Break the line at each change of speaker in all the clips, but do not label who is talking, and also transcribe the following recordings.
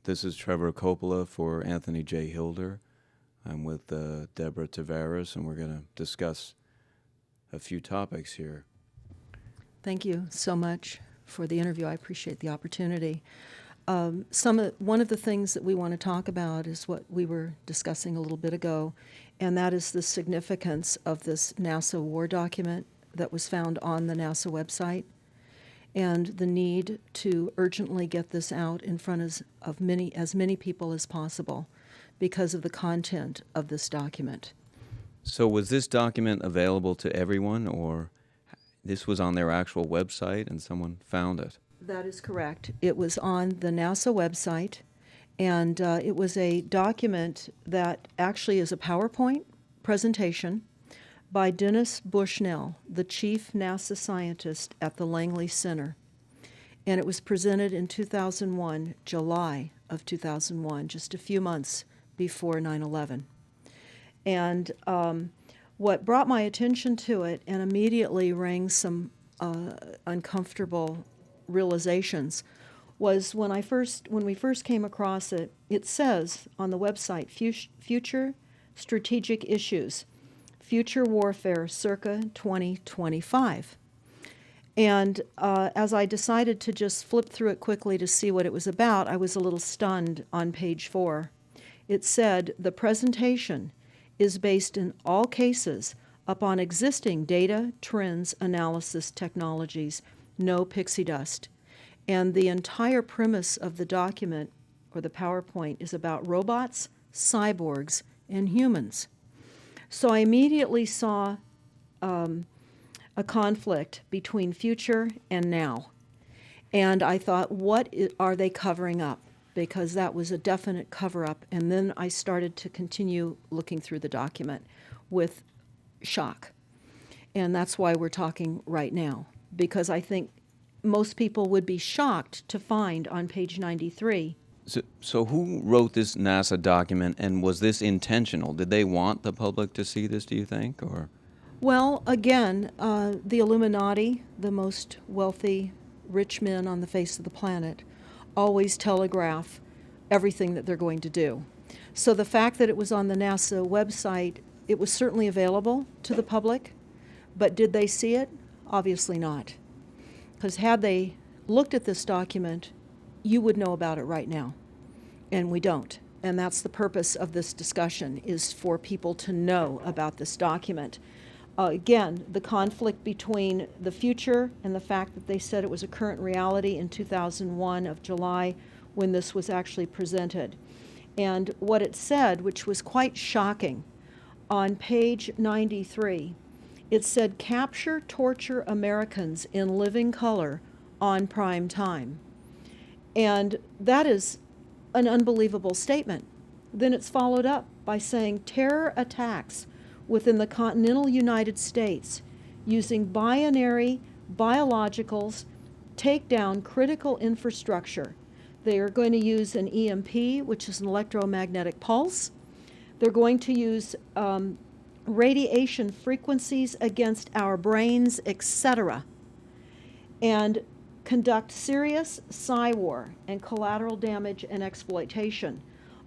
This is Trevor Coppola for Anthony J. Hilder. I'm with Deborah Tavares, and we're going to discuss a few topics here.
Thank you so much for the interview. I appreciate the opportunity. One of the things that we want to talk about is what we were discussing a little bit ago, and that is the significance of this NASA war document that was found on the NASA website, and the need to urgently get this out in front of as many people as possible because of the content of this document.
So was this document available to everyone, or this was on their actual website and someone found it?
That is correct. It was on the NASA website, and it was a document that actually is a PowerPoint presentation by Dennis Bushnell, the chief NASA scientist at the Langley Center. And it was presented in 2001, July of 2001, just a few months before 9/11. And what brought my attention to it and immediately rang some uncomfortable realizations was when we first came across it. It says on the website, Future Strategic Issues, Future Warfare circa 2025. And as I decided to just flip through it quickly to see what it was about, I was a little stunned on page 4. It said, the presentation is based in all cases upon existing data, trends, analysis technologies, no pixie dust. And the entire premise of the document, or the PowerPoint, is about robots, cyborgs, and humans. So I immediately saw a conflict between future and now. And I thought, what are they covering up? Because that was a definite cover-up. And then I started to continue looking through the document with shock. And that's why we're talking right now, because I think most people would be shocked to find on page 93.
So who wrote this NASA document, and was this intentional? Did they want the public to see this, do you think? Or?
Well, again, the Illuminati, the most wealthy, rich men on the face of the planet, always telegraph everything that they're going to do. So the fact that it was on the NASA website, it was certainly available to the public, but did they see it? Obviously not. Because had they looked at this document, you would know about it right now, and we don't. And that's the purpose of this discussion, is for people to know about this document. Again, the conflict between the future and the fact that they said it was a current reality in 2001 of July when this was actually presented. And what it said, which was quite shocking, on page 93, it said, capture, torture Americans in living color on prime time. And that is an unbelievable statement. Then it's followed up by saying terror attacks within the continental United States using binary biologicals take down critical infrastructure. They are going to use an EMP, which is an electromagnetic pulse. They're going to use radiation frequencies against our brains, etc., and conduct serious psy-war and collateral damage and exploitation.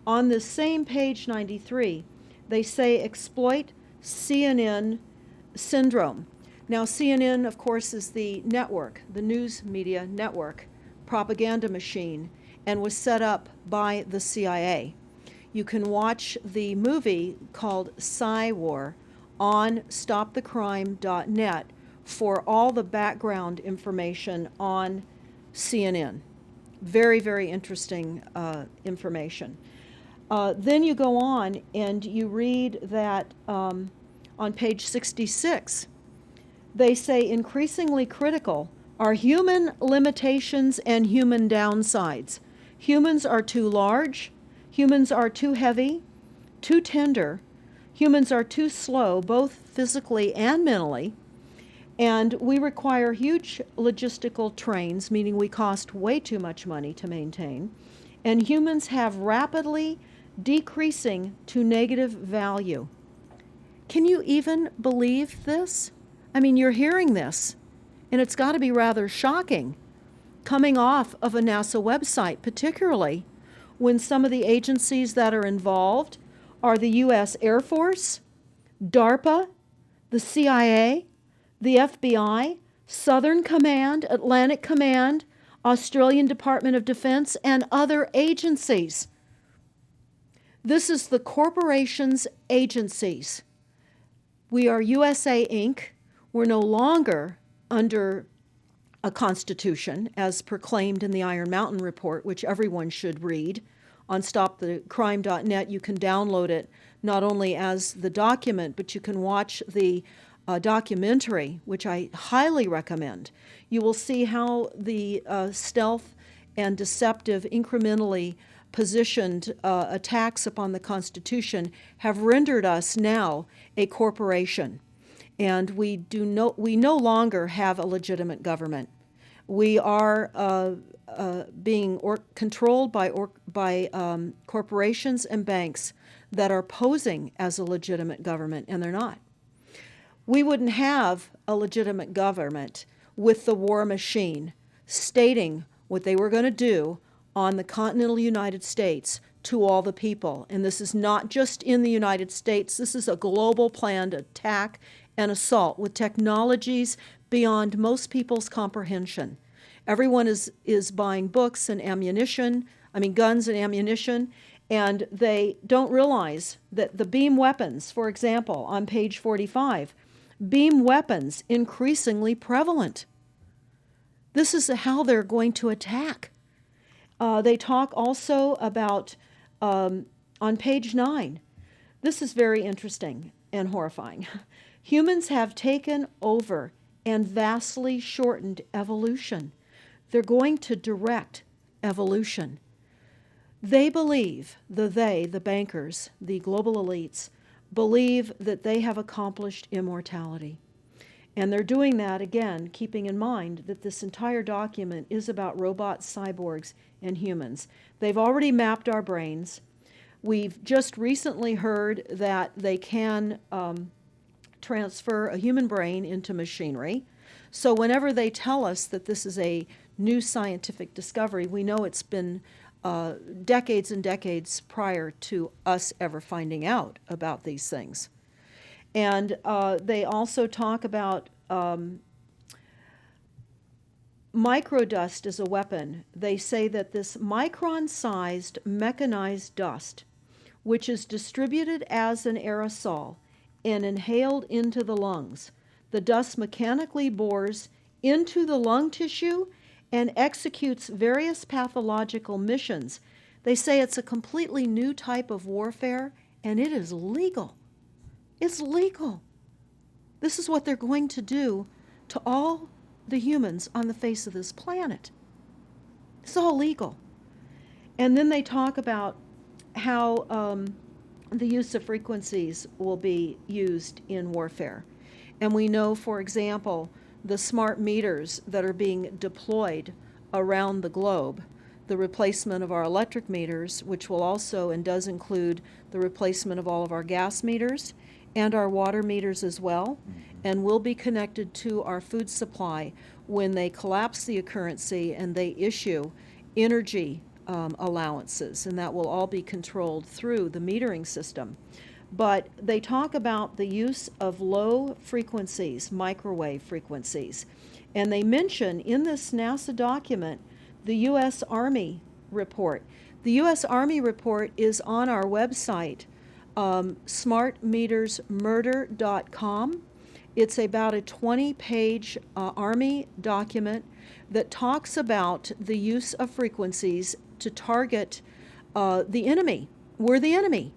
On this same page 93, they say exploit CNN syndrome. Now, CNN, of course, is the network, the news media network, propaganda machine, and was set up by the CIA. You can watch the movie called Psy-War on stopthecrime.net for all the background information on CNN. Very, very interesting information. Then you go on and you read that on page 66, they say increasingly critical are human limitations and human downsides. Humans are too large, humans are too heavy, too tender, humans are too slow, both physically and mentally, and we require huge logistical trains, meaning we cost way too much money to maintain, and humans have rapidly decreasing to negative value. Can you even believe this? I mean, you're hearing this, and it's got to be rather shocking coming off of a NASA website, particularly when some of the agencies that are involved are the U.S. Air Force, DARPA, the CIA, the FBI, Southern Command, Atlantic Command, Australian Department of Defense, and other agencies. This is the corporation's agencies. We are USA Inc. We're no longer under a constitution as proclaimed in the Iron Mountain Report, which everyone should read. On stopthecrime.net, you can download it not only as the document, but you can watch the documentary, which I highly recommend. You will see how the stealth and deceptive, incrementally positioned attacks upon the Constitution have rendered us now a corporation. And we no longer have a legitimate government. We are being controlled by corporations and banks that are posing as a legitimate government, and they're not. We wouldn't have a legitimate government with the war machine stating what they were going to do on the continental United States to all the people. And this is not just in the United States. This is a global planned attack and assault with technologies beyond most people's comprehension. Everyone is buying books and guns and ammunition, and they don't realize that the beam weapons, for example, on page 45, beam weapons increasingly prevalent. This is how they're going to attack. They talk also about, on page 9, this is very interesting and horrifying. Humans have taken over and vastly shortened evolution. They're going to direct evolution. They believe, the bankers, the global elites, believe that they have accomplished immortality. And they're doing that, again, keeping in mind that this entire document is about robots, cyborgs, and humans. They've already mapped our brains. We've just recently heard that they can transfer a human brain into machinery. So whenever they tell us that this is a new scientific discovery, we know it's been decades and decades prior to us ever finding out about these things. And they also talk about microdust as a weapon. They say that this micron-sized mechanized dust, which is distributed as an aerosol and inhaled into the lungs, the dust mechanically bores into the lung tissue and executes various pathological missions. They say it's a completely new type of warfare, and it is legal. It's legal. This is what they're going to do to all the humans on the face of this planet. It's all legal. And then they talk about how the use of frequencies will be used in warfare. And we know, for example, the smart meters that are being deployed around the globe, the replacement of our electric meters, which will also and does include the replacement of all of our gas meters and our water meters as well, and will be connected to our food supply when they collapse the currency and they issue energy allowances, and that will all be controlled through the metering system. But they talk about the use of low frequencies, microwave frequencies, and they mention in this NASA document the U.S. Army report. The U.S. Army report is on our website, smartmetersmurder.com. It's about a 20-page Army document that talks about the use of frequencies to target the enemy. We're the enemy.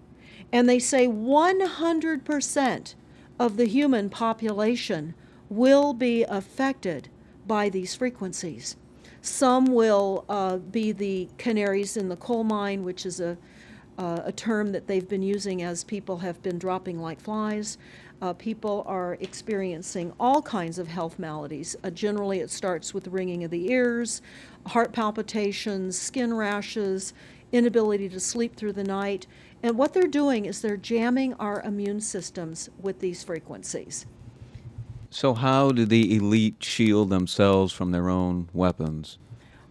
And they say 100% of the human population will be affected by these frequencies. Some will be the canaries in the coal mine, which is a term that they've been using as people have been dropping like flies. People are experiencing all kinds of health maladies. Generally, it starts with ringing of the ears, heart palpitations, skin rashes, inability to sleep through the night. And what they're doing is they're jamming our immune systems with these frequencies.
So how do the elite shield themselves from their own weapons?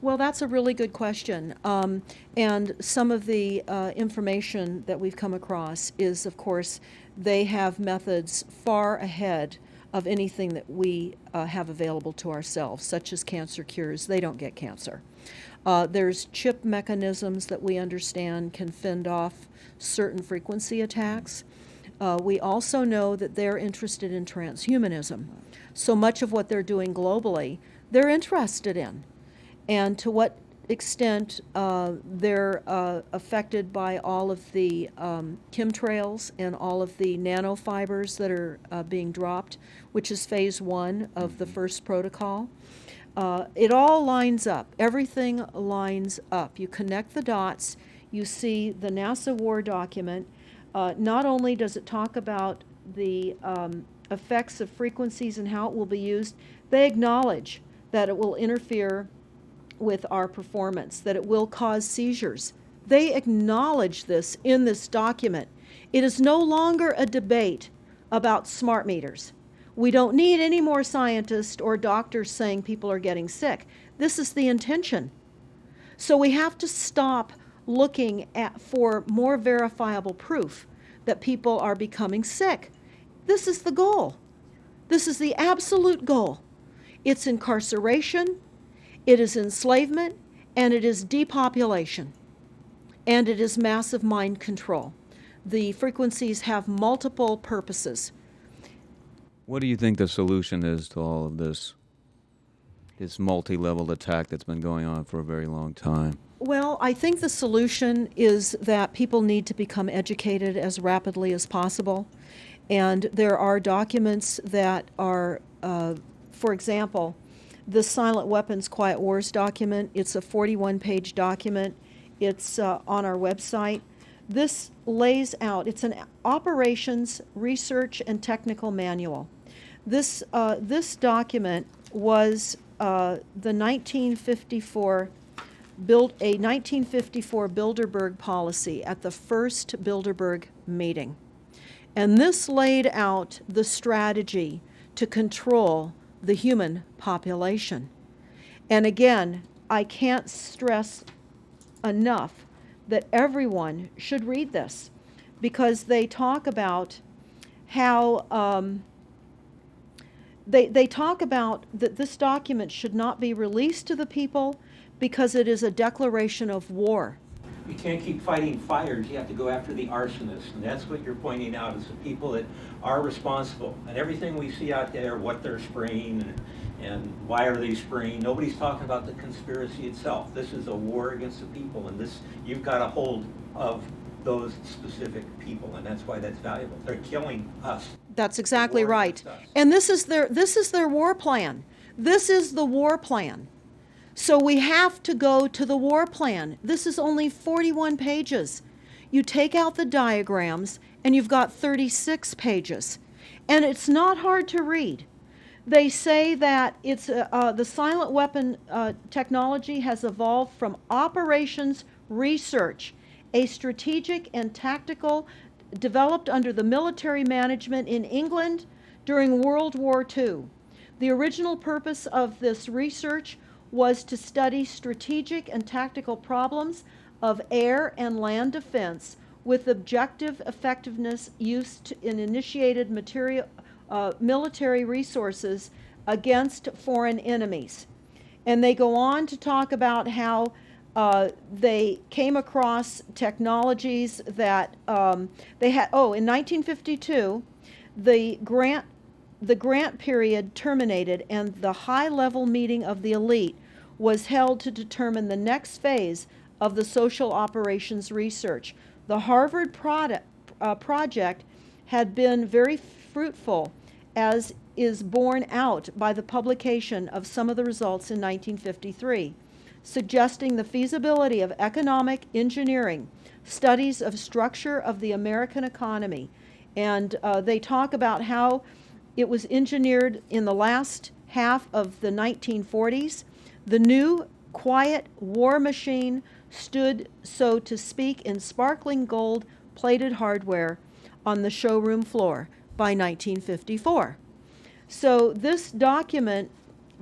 Well, that's a really good question. And some of the information that we've come across is, of course, they have methods far ahead of anything that we have available to ourselves, such as cancer cures. They don't get cancer. There's chip mechanisms that we understand can fend off certain frequency attacks. We also know that they're interested in transhumanism. So much of what they're doing globally, they're interested in. And to what extent they're affected by all of the chemtrails and all of the nanofibers that are being dropped, which is phase 1 of the first protocol. It all lines up. Everything lines up. You connect the dots. You see the NASA war document. Not only does it talk about the effects of frequencies and how it will be used, they acknowledge that it will interfere with our performance, that it will cause seizures. They acknowledge this in this document. It is no longer a debate about smart meters. We don't need any more scientists or doctors saying people are getting sick. This is the intention. So we have to stop looking for more verifiable proof that people are becoming sick. This is the goal. This is the absolute goal. It's incarceration, it is enslavement, and it is depopulation, and it is massive mind control. The frequencies have multiple purposes.
What do you think the solution is to all of this multi-level attack that's been going on for a very long time?
Well, I think the solution is that people need to become educated as rapidly as possible. And there are documents that are, for example, the Silent Weapons Quiet Wars document. It's a 41-page document. It's on our website. This lays out, it's an operations, research, and technical manual. This document was the 1954 Bilderberg policy at the first Bilderberg meeting. And this laid out the strategy to control the human population. And again, I can't stress enough that everyone should read this, because they talk about how they talk about that this document should not be released to the people because it is a declaration of war.
You can't keep fighting fires. You have to go after the arsonists. And that's what you're pointing out, is the people that are responsible. And everything we see out there, what they're spraying and why are they spraying. Nobody's talking about the conspiracy itself. This is a war against the people. And this, you've got a hold of those specific people. And that's why that's valuable. They're killing us.
That's exactly right. And this is their war plan. This is the war plan. So we have to go to the war plan. This is only 41 pages. You take out the diagrams and you've got 36 pages. And it's not hard to read. They say that it's the silent weapon technology has evolved from operations research, a strategic and tactical developed under the military management in England during World War II. The original purpose of this research was to study strategic and tactical problems of air and land defense with objective effectiveness used in initiated military resources against foreign enemies. And they go on to talk about how they came across technologies that they had. Oh, in 1952, the grant period terminated and the high-level meeting of the elite was held to determine the next phase of the social operations research. The Harvard project had been very fruitful, as is borne out by the publication of some of the results in 1953, suggesting the feasibility of economic engineering, studies of structure of the American economy. And they talk about how it was engineered in the last half of the 1940s. The new, quiet war machine stood, so to speak, in sparkling gold-plated hardware on the showroom floor by 1954. So this document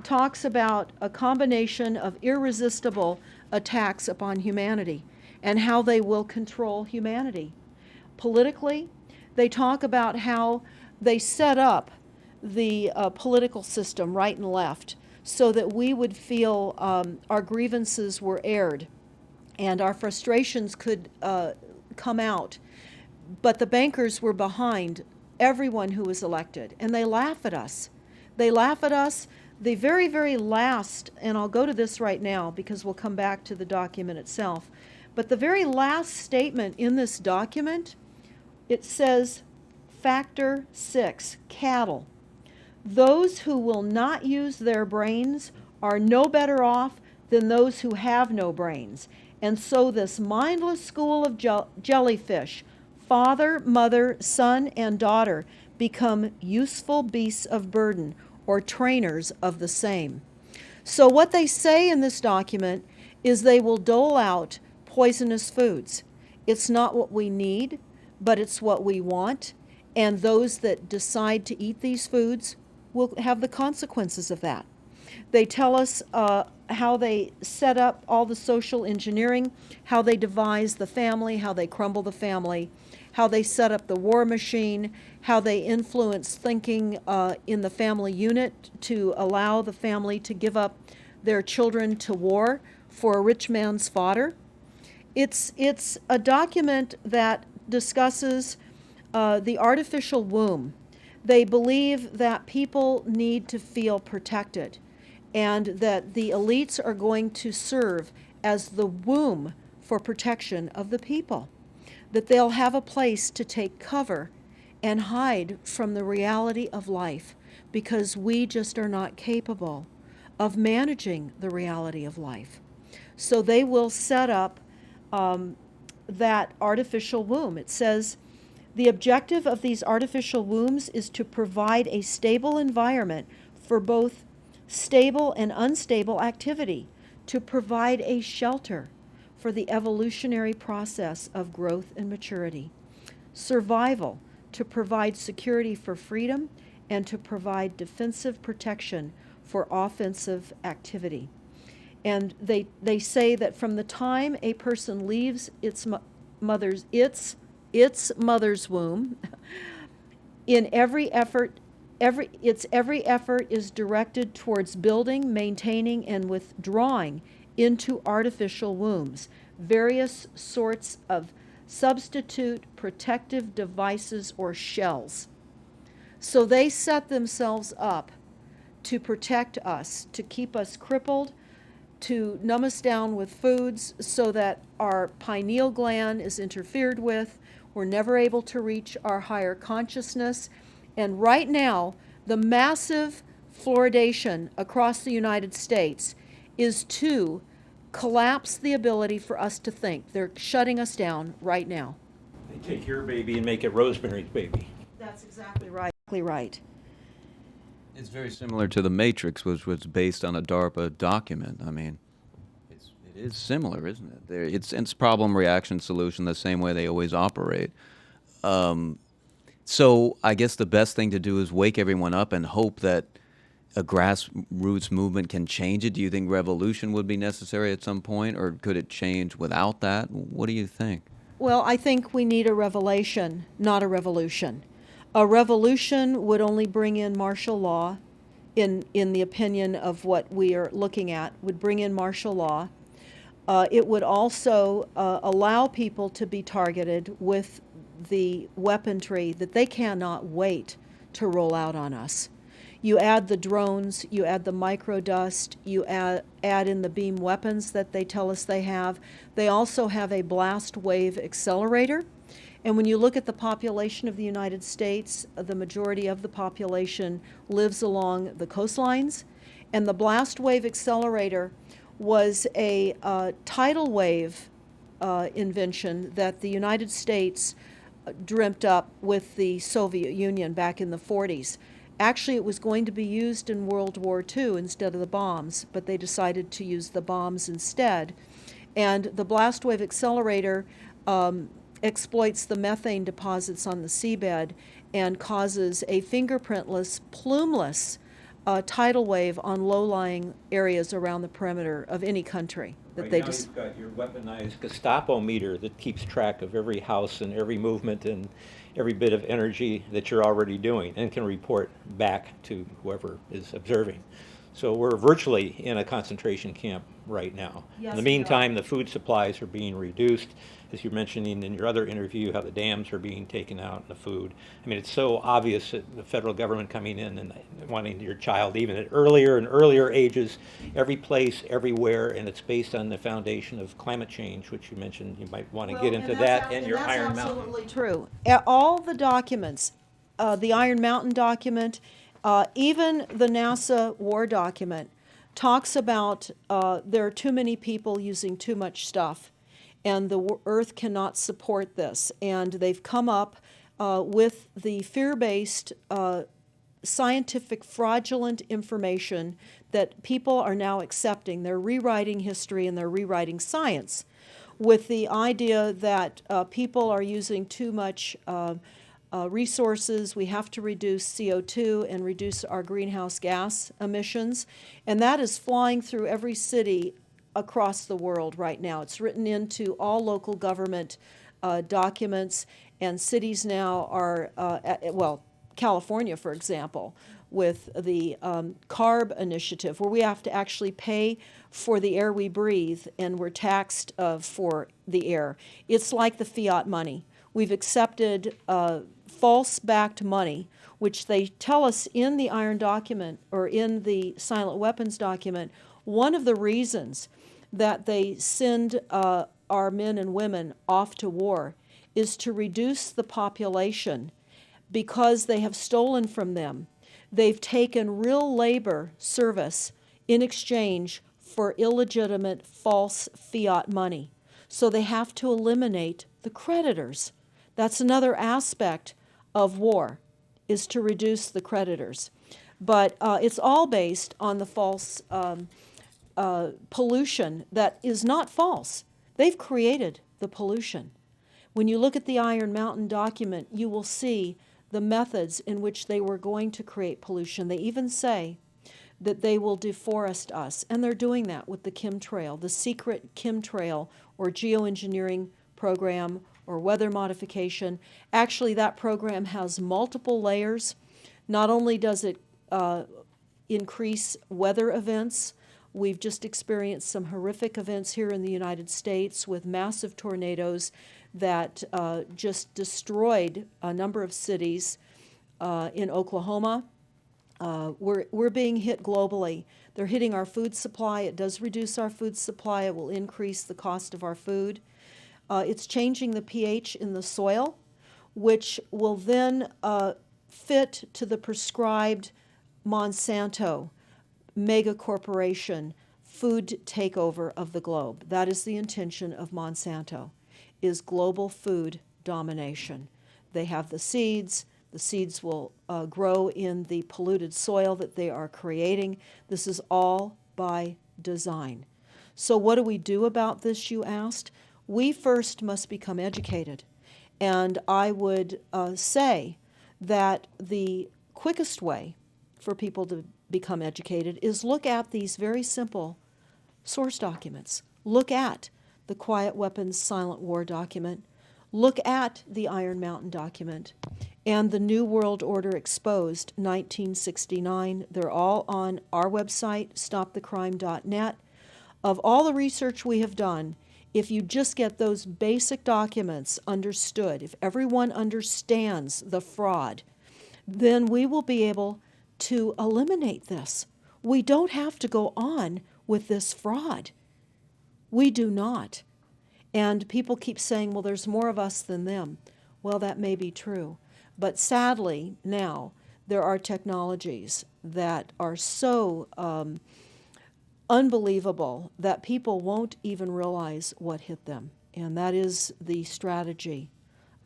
talks about a combination of irresistible attacks upon humanity and how they will control humanity. Politically, they talk about how they set up the political system, right and left, so that we would feel our grievances were aired and our frustrations could come out. But the bankers were behind everyone who was elected, and they laugh at us. They laugh at us. The very, very last, and I'll go to this right now because we'll come back to the document itself, but the very last statement in this document, it says, Factor 6, cattle. Those who will not use their brains are no better off than those who have no brains. And so this mindless school of jellyfish, father, mother, son, and daughter, become useful beasts of burden, or trainers of the same. So what they say in this document is they will dole out poisonous foods. It's not what we need, but it's what we want, and those that decide to eat these foods will have the consequences of that. They tell us how they set up all the social engineering, how they devise the family, how they crumble the family, how they set up the war machine, how they influence thinking in the family unit to allow the family to give up their children to war for a rich man's fodder. It's a document that discusses the artificial womb. They believe that people need to feel protected and that the elites are going to serve as the womb for protection of the people, that they'll have a place to take cover and hide from the reality of life because we just are not capable of managing the reality of life. So they will set up that artificial womb. It says, the objective of these artificial wombs is to provide a stable environment for both stable and unstable activity, to provide a shelter for the evolutionary process of growth and maturity, survival, to provide security for freedom, and to provide defensive protection for offensive activity. And they say that from the time a person leaves its mother's womb, in every effort is directed towards building, maintaining, and withdrawing into artificial wombs various sorts of substitute protective devices or shells. So they set themselves up to protect us, to keep us crippled, to numb us down with foods so that our pineal gland is interfered with. We're never able to reach our higher consciousness. And right now, the massive fluoridation across the United States is to collapse the ability for us to think. They're shutting us down right now.
They take your baby and make it Rosemary's Baby.
That's exactly right.
It's very similar to The Matrix, which was based on a DARPA document. I mean, it is similar, isn't it? It's problem, reaction, solution, the same way they always operate. So I guess the best thing to do is wake everyone up and hope that a grassroots movement can change it. Do you think revolution would be necessary at some point, or could it change without that? What do you think?
Well, I think we need a revelation, not a revolution. A revolution would only bring in martial law, in the opinion of what we are looking at, would bring in martial law. It would also allow people to be targeted with the weaponry that they cannot wait to roll out on us. You add the drones, you add the microdust, you add in the beam weapons that they tell us they have. They also have a blast wave accelerator. And when you look at the population of the United States, the majority of the population lives along the coastlines. And the blast wave accelerator was a tidal wave invention that the United States dreamt up with the Soviet Union back in the 40s. Actually, it was going to be used in World War II instead of the bombs, but they decided to use the bombs instead. And the blast wave accelerator exploits the methane deposits on the seabed and causes a fingerprintless, plumeless tidal wave on low-lying areas around the perimeter of any country that
Right
they
now,
just.
you've got your weaponized Gestapo meter that keeps track of every house and every movement and every bit of energy that you're already doing and can report back to whoever is observing. So we're virtually in a concentration camp right now.
Yes,
In the
we are.
meantime, the food supplies are being reduced, as you're mentioning in your other interview, how the dams are being taken out and the food. I mean, it's so obvious that the federal government coming in and wanting your child even at earlier and earlier ages, every place, everywhere, and it's based on the foundation of climate change, which you mentioned. You might want to get into that and your Iron Mountain.
That's absolutely true. All the documents, the Iron Mountain document, even the NASA war document, talks about there are too many people using too much stuff, and the Earth cannot support this. And they've come up with the fear-based, scientific, fraudulent information that people are now accepting. They're rewriting history and they're rewriting science with the idea that people are using too much resources. We have to reduce CO2 and reduce our greenhouse gas emissions. And that is flying through every city across the world right now. It's written into all local government documents, and cities now are, California, for example, with the CARB initiative, where we have to actually pay for the air we breathe, and we're taxed for the air. It's like the fiat money. We've accepted false-backed money, which they tell us in the Iron document, or in the Silent Weapons document, one of the reasons that they send our men and women off to war is to reduce the population because they have stolen from them. They've taken real labor service in exchange for illegitimate false fiat money. So they have to eliminate the creditors. That's another aspect of war, is to reduce the creditors. But it's all based on the false pollution that is not false. They've created the pollution. When you look at the Iron Mountain document, you will see the methods in which they were going to create pollution. They even say that they will deforest us, and they're doing that with the chemtrail, the secret chemtrail or geoengineering program or weather modification. Actually, that program has multiple layers. Not only does it increase weather events, we've just experienced some horrific events here in the United States with massive tornadoes that just destroyed a number of cities in Oklahoma. We're being hit globally. They're hitting our food supply. It does reduce our food supply. It will increase the cost of our food. It's changing the pH in the soil, which will then fit to the prescribed Monsanto mega corporation food takeover of the globe. That is the intention of Monsanto, is global food domination. They have the seeds. The seeds will grow in the polluted soil that they are creating. This is all by design. So what do we do about this, you asked? We first must become educated. And I would say that the quickest way for people to become educated is look at these very simple source documents. Look at the Quiet Weapons Silent War document. Look at the Iron Mountain document and the New World Order Exposed, 1969. They're all on our website, stopthecrime.net. Of all the research we have done, if you just get those basic documents understood, if everyone understands the fraud, then we will be able to eliminate this. We don't have to go on with this fraud. We do not. And people keep saying, well, there's more of us than them. Well, that may be true. But sadly, now, there are technologies that are so unbelievable that people won't even realize what hit them. And that is the strategy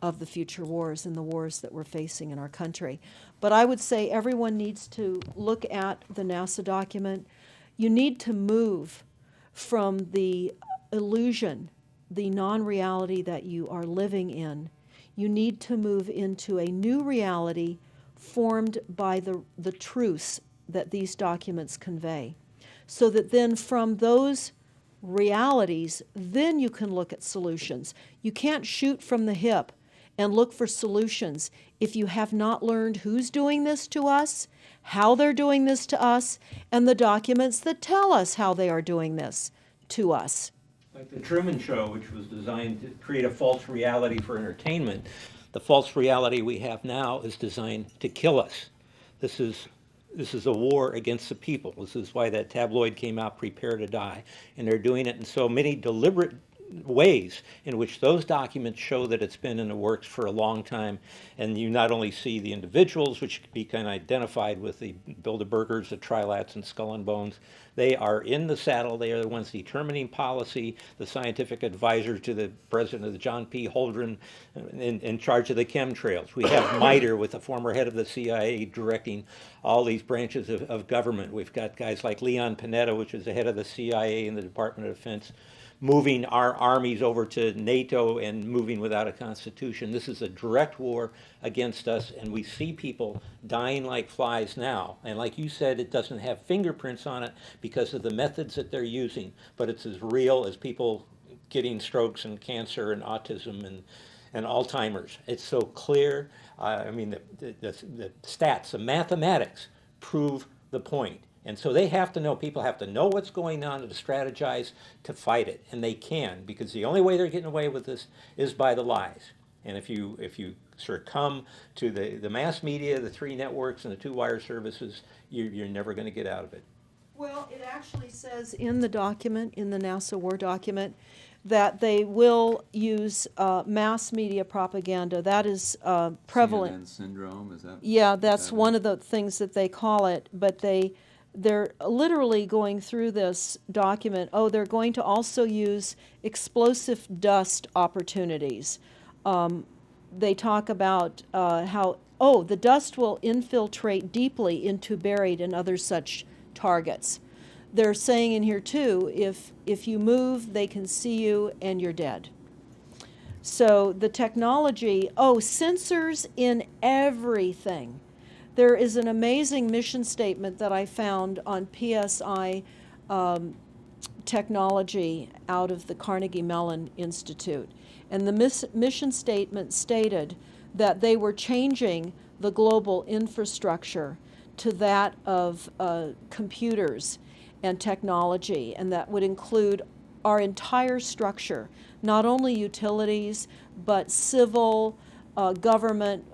of the future wars and the wars that we're facing in our country. But I would say everyone needs to look at the NASA document. You need to move from the illusion, the non-reality that you are living in. You need to move into a new reality formed by the truths that these documents convey. So that then from those realities, then you can look at solutions. You can't shoot from the hip and look for solutions if you have not learned who's doing this to us, how they're doing this to us, and the documents that tell us how they are doing this to us.
Like the Truman Show, which was designed to create a false reality for entertainment, the false reality we have now is designed to kill us. This is a war against the people. This is why that tabloid came out, Prepare to Die. And they're doing it in so many deliberate ways in which those documents show that it's been in the works for a long time. And you not only see the individuals, which can be kind of identified with the Bilderbergers, the Trilats, and Skull and Bones. They are in the saddle. They are the ones determining policy, the scientific advisor to the president of the John P. Holdren in charge of the chemtrails. We have MITRE with the former head of the CIA directing all these branches of government. We've got guys like Leon Panetta, which is the head of the CIA and the Department of Defense, moving our armies over to NATO and moving without a constitution. This is a direct war against us, and we see people dying like flies now. And like you said, it doesn't have fingerprints on it because of the methods that they're using, but it's as real as people getting strokes and cancer and autism and Alzheimer's. It's so clear. I mean, the stats, the mathematics prove the point. And so they have to know, people have to know what's going on to strategize to fight it. And they can, because the only way they're getting away with this is by the lies. And if you succumb to the mass media, the three networks, and the two wire services, you're never going to get out of it.
Well, it actually says in the document, in the NASA War document, that they will use mass media propaganda. That is prevalent.
CNN syndrome, is that?
Yeah, that's one of the things that they call it, but they're literally going through this document. Oh, they're going to also use explosive dust opportunities. They talk about how, the dust will infiltrate deeply into buried and other such targets. They're saying in here too, if you move, they can see you and you're dead. So the technology, sensors in everything. There is an amazing mission statement that I found on PSI technology out of the Carnegie Mellon Institute. And the mission statement stated that they were changing the global infrastructure to that of computers and technology, and that would include our entire structure, not only utilities, but civil, government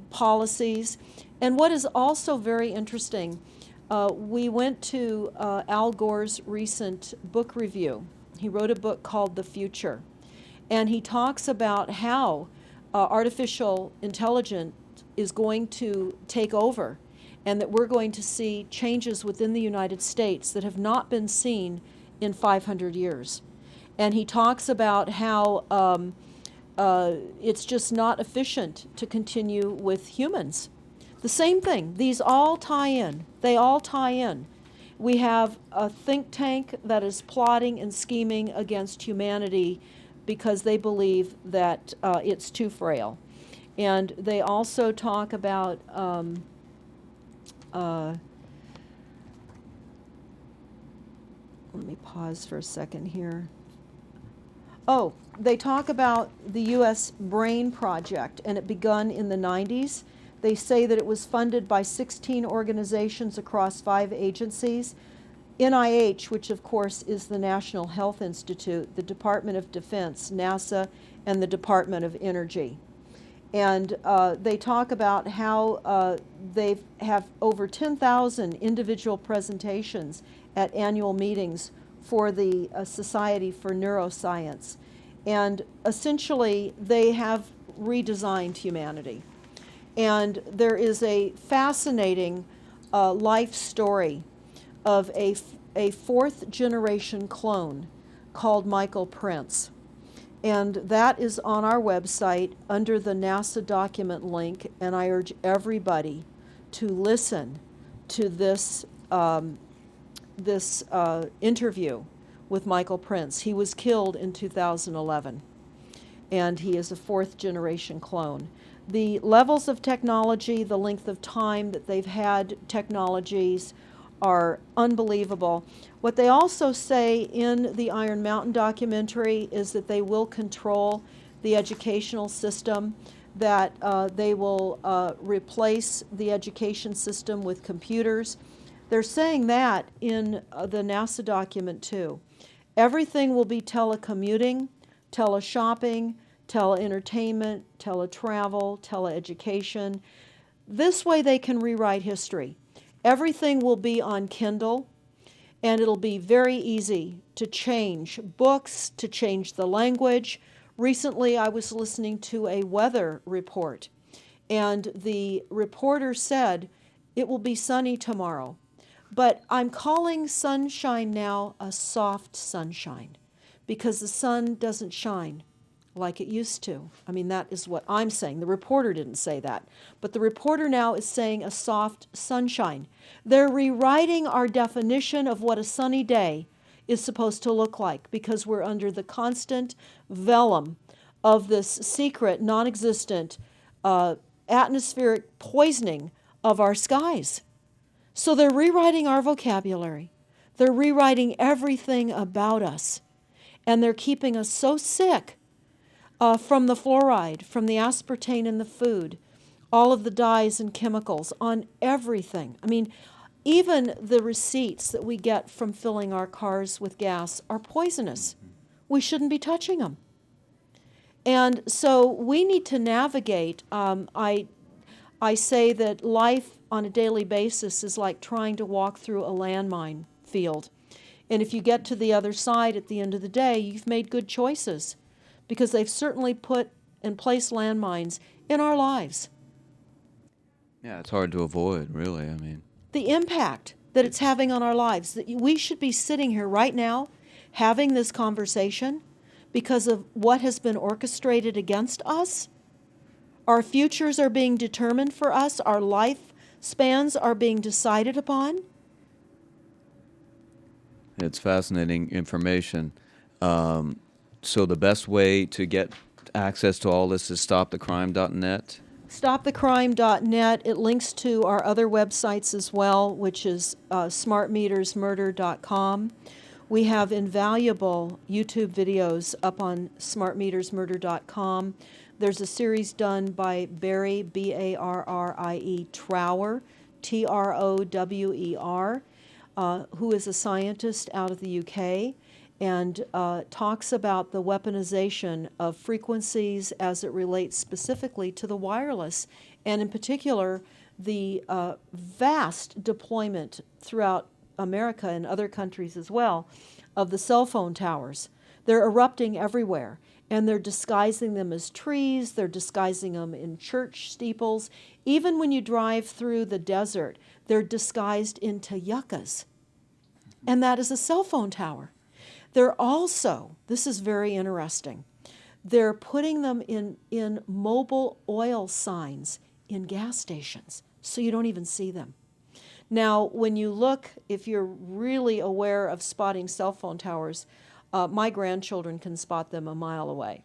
policies. And what is also very interesting, we went to Al Gore's recent book review. He wrote a book called The Future, and he talks about how artificial intelligence is going to take over, and that we're going to see changes within the United States that have not been seen in 500 years. And he talks about how it's just not efficient to continue with humans. The same thing. These all tie in. They all tie in. We have a think tank that is plotting and scheming against humanity because they believe that it's too frail. And they also talk about let me pause for a second here. They talk about the U.S. Brain Project, and it begun in the 90s. They say that it was funded by 16 organizations across 5 agencies. NIH, which of course is the National Health Institute, the Department of Defense, NASA, and the Department of Energy. And they talk about how they have over 10,000 individual presentations at annual meetings for the Society for Neuroscience. And essentially, they have redesigned humanity. And there is a fascinating life story of a 4th generation clone called Michael Prince. And that is on our website under the NASA document link, and I urge everybody to listen to this interview with Michael Prince. He was killed in 2011. and he is a 4th-generation clone. The levels of technology, the length of time that they've had technologies are unbelievable. What they also say in the Iron Mountain documentary is that they will control the educational system, that they will replace the education system with computers. They're saying that in the NASA document too. Everything will be telecommuting, teleshopping, tele-entertainment, teletravel, teleeducation. This way they can rewrite history. Everything will be on Kindle, and it'll be very easy to change books, to change the language. Recently, I was listening to a weather report, and the reporter said, it will be sunny tomorrow. But I'm calling sunshine now a soft sunshine, because the sun doesn't shine like it used to. I mean, that is what I'm saying. The reporter didn't say that. But the reporter now is saying a soft sunshine. They're rewriting our definition of what a sunny day is supposed to look like, because we're under the constant vellum of this secret, non-existent atmospheric poisoning of our skies. So they're rewriting our vocabulary. They're rewriting everything about us. And they're keeping us so sick from the fluoride, from the aspartame in the food, all of the dyes and chemicals on everything. I mean, even the receipts that we get from filling our cars with gas are poisonous. We shouldn't be touching them. And so we need to navigate. I say that life on a daily basis is like trying to walk through a landmine field. And if you get to the other side at the end of the day, you've made good choices, because they've certainly put and placed landmines in our lives.
Yeah, it's hard to avoid, really. I mean,
The impact that it's having on our lives, that we should be sitting here right now having this conversation because of what has been orchestrated against us. Our futures are being determined for us. Our lifespans are being decided upon.
it's fascinating information. So the best way to get access to all this is stopthecrime.net.
StopTheCrime.net. It links to our other websites as well, which is smartmetersmurder.com. We have invaluable YouTube videos up on smartmetersmurder.com. There's a series done by Barry, B-A-R-R-I-E, Trower, T-R-O-W-E-R, who is a scientist out of the UK, and talks about the weaponization of frequencies as it relates specifically to the wireless, and in particular, the vast deployment throughout America and other countries as well of the cell phone towers. They're erupting everywhere, and they're disguising them as trees, they're disguising them in church steeples. Even when you drive through the desert, they're disguised into yuccas, and that is a cell phone tower. They're also, this is very interesting, they're putting them in mobile oil signs in gas stations, so you don't even see them. Now, when you look, if you're really aware of spotting cell phone towers, my grandchildren can spot them a mile away.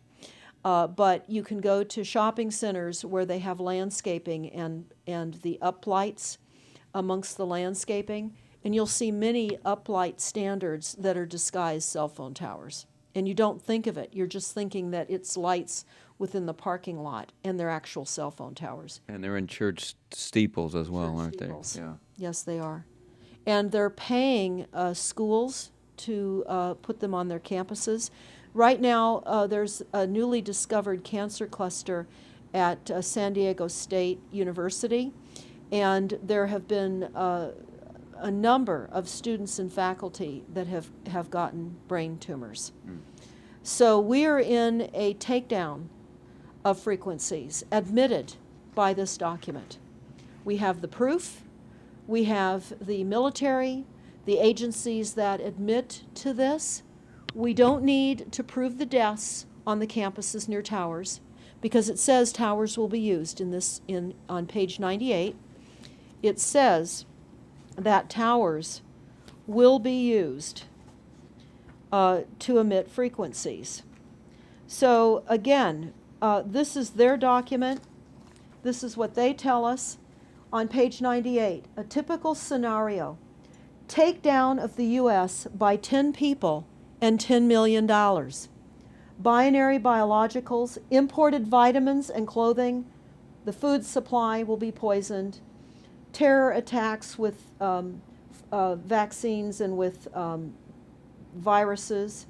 But you can go to shopping centers where they have landscaping and the uplights amongst the landscaping, and you'll see many uplight standards that are disguised cell phone towers. And you don't think of it. You're just thinking that it's lights within the parking lot, and they're actual cell phone towers.
And they're in church steeples as well,
Church
aren't
steeples.
they? Yeah.
Yes, they are. And they're paying schools to put them on their campuses. Right now, there's a newly discovered cancer cluster at San Diego State University, and there have been a number of students and faculty that have gotten brain tumors. So we are in a takedown of frequencies admitted by this document. We have the proof, we have the military, the agencies that admit to this. We don't need to prove the deaths on the campuses near towers, because it says towers will be used on page 98. It says that towers will be used to emit frequencies. So again, this is their document. This is what they tell us on page 98. A typical scenario: takedown of the U.S. by 10 people and $10 million. Binary biologicals, imported vitamins and clothing, the food supply will be poisoned. Terror attacks with vaccines and with viruses.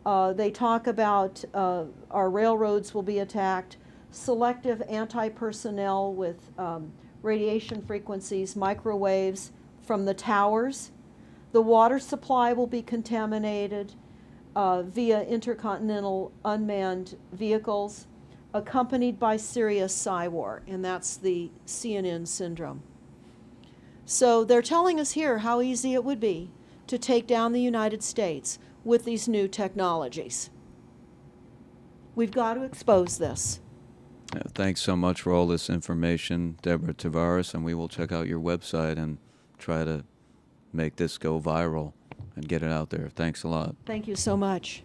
They talk about our railroads will be attacked. Selective anti-personnel with radiation frequencies, microwaves from the towers. The water supply will be contaminated via intercontinental unmanned vehicles, accompanied by serious psy-war, and that's the CNN syndrome. So they're telling us here how easy it would be to take down the United States with these new technologies. We've got to expose this.
Thanks so much for all this information, Deborah Tavares, and we will check out your website and try to make this go viral and get it out there. Thanks a lot.
Thank you so much.